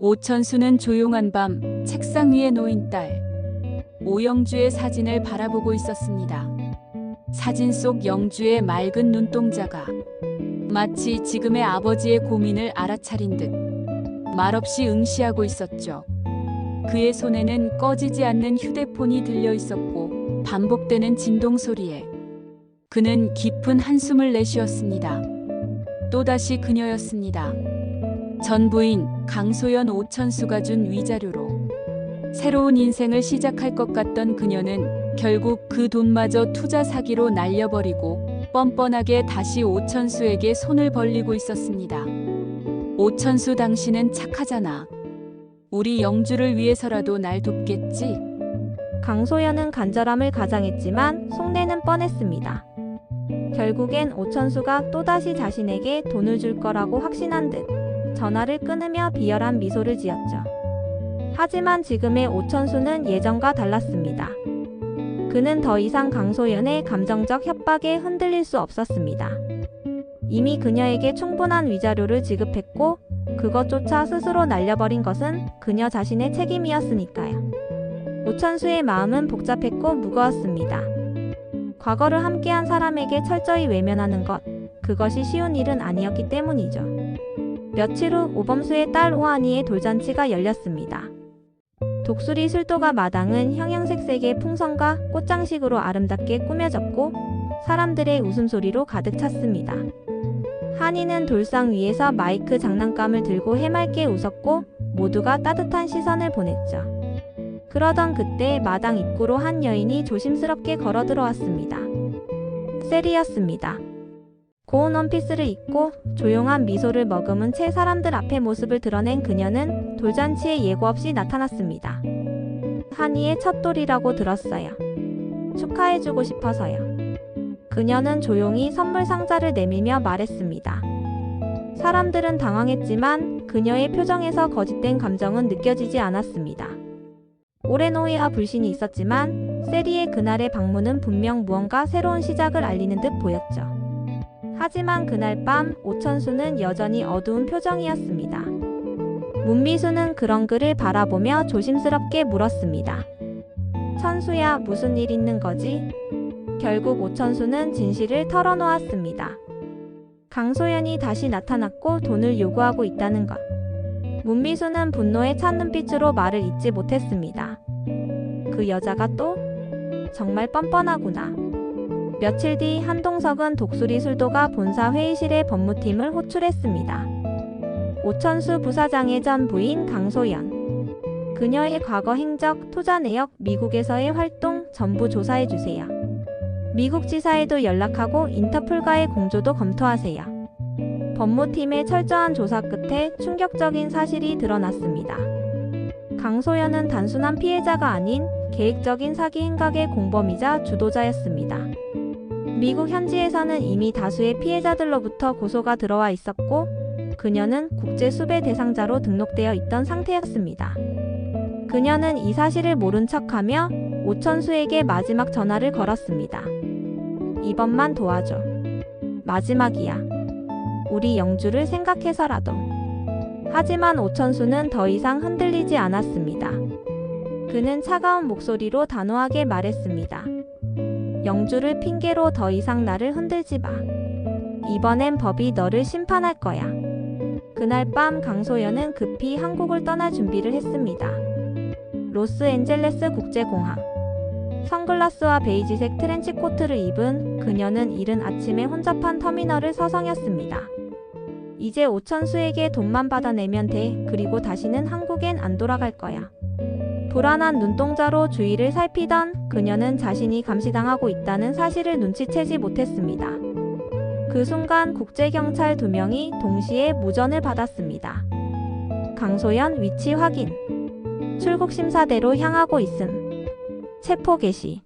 오천수는 조용한 밤 책상 위에 놓인 딸 오영주의 사진을 바라보고 있었습니다. 사진 속 영주의 맑은 눈동자가 마치 지금의 아버지의 고민을 알아차린 듯 말없이 응시하고 있었죠. 그의 손에는 꺼지지 않는 휴대폰이 들려 있었고 반복되는 진동 소리에 그는 깊은 한숨을 내쉬었습니다. 또다시 그녀였습니다. 전 부인 강소연 오천수가 준 위자료로 새로운 인생을 시작할 것 같던 그녀는 결국 그 돈마저 투자 사기로 날려버리고 뻔뻔하게 다시 오천수에게 손을 벌리고 있었습니다. 오천수, 당신은 착하잖아. 우리 영주를 위해서라도 날 돕겠지? 강소연은 간절함을 가장했지만 속내는 뻔했습니다. 결국엔 오천수가 또다시 자신에게 돈을 줄 거라고 확신한 듯 전화를 끊으며 비열한 미소를 지었죠. 하지만 지금의 오천수는 예전과 달랐습니다. 그는 더 이상 강소연의 감정적 협박에 흔들릴 수 없었습니다. 이미 그녀에게 충분한 위자료를 지급했고 그것조차 스스로 날려버린 것은 그녀 자신의 책임이었으니까요. 오천수의 마음은 복잡했고 무거웠습니다. 과거를 함께한 사람에게 철저히 외면하는 것, 그것이 쉬운 일은 아니었기 때문이죠. 며칠 후 오범수의 딸 오한이의 돌잔치가 열렸습니다. 독수리 술도가 마당은 형형색색의 풍선과 꽃장식으로 아름답게 꾸며졌고 사람들의 웃음소리로 가득 찼습니다. 한이는 돌상 위에서 마이크 장난감을 들고 해맑게 웃었고 모두가 따뜻한 시선을 보냈죠. 그러던 그때 마당 입구로 한 여인이 조심스럽게 걸어 들어왔습니다. 셀이었습니다. 고운 원피스를 입고 조용한 미소를 머금은 채 사람들 앞에 모습을 드러낸 그녀는 돌잔치에 예고 없이 나타났습니다. 한이의 첫 돌이라고 들었어요. 축하해주고 싶어서요. 그녀는 조용히 선물 상자를 내밀며 말했습니다. 사람들은 당황했지만 그녀의 표정에서 거짓된 감정은 느껴지지 않았습니다. 오랜 오해와 불신이 있었지만 세리의 그날의 방문은 분명 무언가 새로운 시작을 알리는 듯 보였죠. 하지만 그날 밤 오천수는 여전히 어두운 표정이었습니다. 문미수는 그런 그를 바라보며 조심스럽게 물었습니다. 천수야, 무슨 일 있는 거지? 결국 오천수는 진실을 털어놓았습니다. 강소연이 다시 나타났고 돈을 요구하고 있다는 것. 문미수는 분노에 찬 눈빛으로 말을 잇지 못했습니다. 그 여자가 또? 정말 뻔뻔하구나. 며칠 뒤 한동석은 독수리 술도가 본사 회의실에 법무팀을 호출했습니다. 오천수 부사장의 전 부인 강소연. 그녀의 과거 행적, 투자 내역, 미국에서의 활동 전부 조사해주세요. 미국 지사에도 연락하고 인터폴과의 공조도 검토하세요. 법무팀의 철저한 조사 끝에 충격적인 사실이 드러났습니다. 강소연은 단순한 피해자가 아닌 계획적인 사기 행각의 공범이자 주도자였습니다. 미국 현지에서는 이미 다수의 피해자들로부터 고소가 들어와 있었고 그녀는 국제 수배 대상자로 등록되어 있던 상태였습니다. 그녀는 이 사실을 모른 척하며 오천수에게 마지막 전화를 걸었습니다. 이번만 도와줘. 마지막이야. 우리 영주를 생각해서라도. 하지만 오천수는 더 이상 흔들리지 않았습니다. 그는 차가운 목소리로 단호하게 말했습니다. 영주를 핑계로 더 이상 나를 흔들지 마. 이번엔 법이 너를 심판할 거야. 그날 밤 강소연은 급히 한국을 떠날 준비를 했습니다. 로스앤젤레스 국제공항. 선글라스와 베이지색 트렌치코트를 입은 그녀는 이른 아침에 혼잡한 터미널을 서성였습니다. 이제 오천수에게 돈만 받아내면 돼. 그리고 다시는 한국엔 안 돌아갈 거야. 불안한 눈동자로 주위를 살피던 그녀는 자신이 감시당하고 있다는 사실을 눈치채지 못했습니다. 그 순간 국제경찰 2명이 동시에 무전을 받았습니다. 강소연 위치 확인. 출국심사대로 향하고 있음. 체포 개시.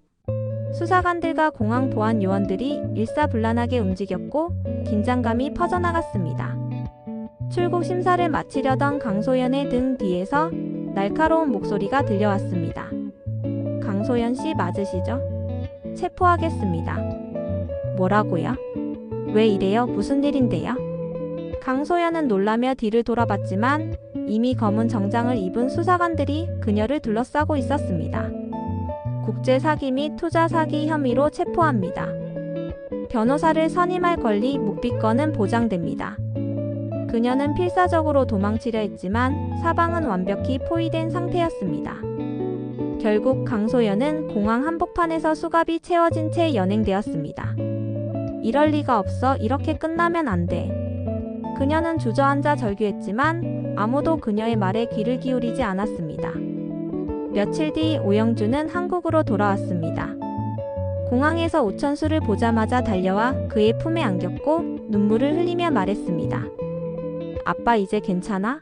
수사관들과 공항 보안 요원들이 일사불란하게 움직였고 긴장감이 퍼져나갔습니다. 출국 심사를 마치려던 강소연의 등 뒤에서 날카로운 목소리가 들려왔습니다. 강소연 씨 맞으시죠? 체포하겠습니다. 뭐라고요? 왜 이래요? 무슨 일인데요? 강소연은 놀라며 뒤를 돌아봤지만 이미 검은 정장을 입은 수사관들이 그녀를 둘러싸고 있었습니다. 국제 사기 및 투자 사기 혐의로 체포합니다. 변호사를 선임할 권리, 묵비권은 보장됩니다. 그녀는 필사적으로 도망치려 했지만 사방은 완벽히 포위된 상태였습니다. 결국 강소연은 공항 한복판에서 수갑이 채워진 채 연행되었습니다. 이럴 리가 없어. 이렇게 끝나면 안 돼. 그녀는 주저앉아 절규했지만 아무도 그녀의 말에 귀를 기울이지 않았습니다. 며칠 뒤 오영주는 한국으로 돌아왔습니다. 공항에서 오천수를 보자마자 달려와 그의 품에 안겼고 눈물을 흘리며 말했습니다. 아빠 이제 괜찮아?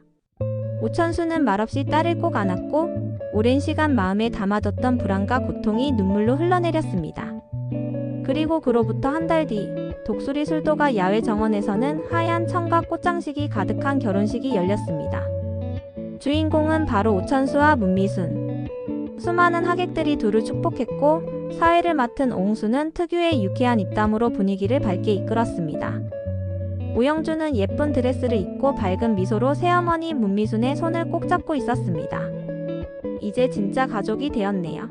오천수는 말없이 딸을 꼭 안았고 오랜 시간 마음에 담아뒀던 불안과 고통이 눈물로 흘러내렸습니다. 그리고 그로부터 한 달 뒤 독수리 술도가 야외 정원에서는 하얀 천과 꽃장식이 가득한 결혼식이 열렸습니다. 주인공은 바로 오천수와 문미순. 수많은 하객들이 둘을 축복했고 사회를 맡은 옹수는 특유의 유쾌한 입담으로 분위기를 밝게 이끌었습니다. 오영주는 예쁜 드레스를 입고 밝은 미소로 새어머니 문미순의 손을 꼭 잡고 있었습니다. 이제 진짜 가족이 되었네요.